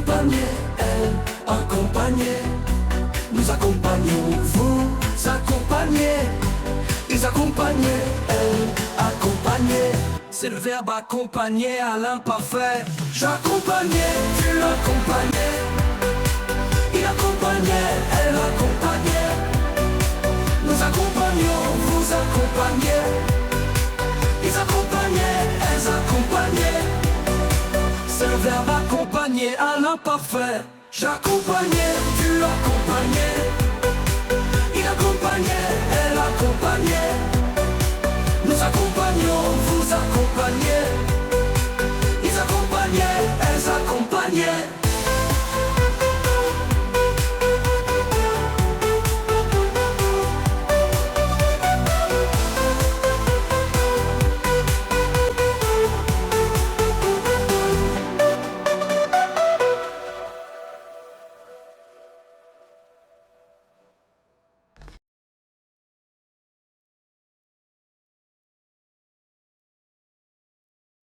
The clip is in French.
accompagnez, elle, accompagnez. Nous accompagnons, vous accompagnez. Ils accompagnaient, elle, accompagner. C'est le verbe accompagner à l'imparfait. J'accompagnais, tu accompagnais. Il accompagnait, elle accompagnait. Nous accompagnions, vous accompagnez. Ils accompagnaient, elles accompagnaient. C'est le verbe accompagner à l'imparfait. J'accompagnais, tu accompagnais.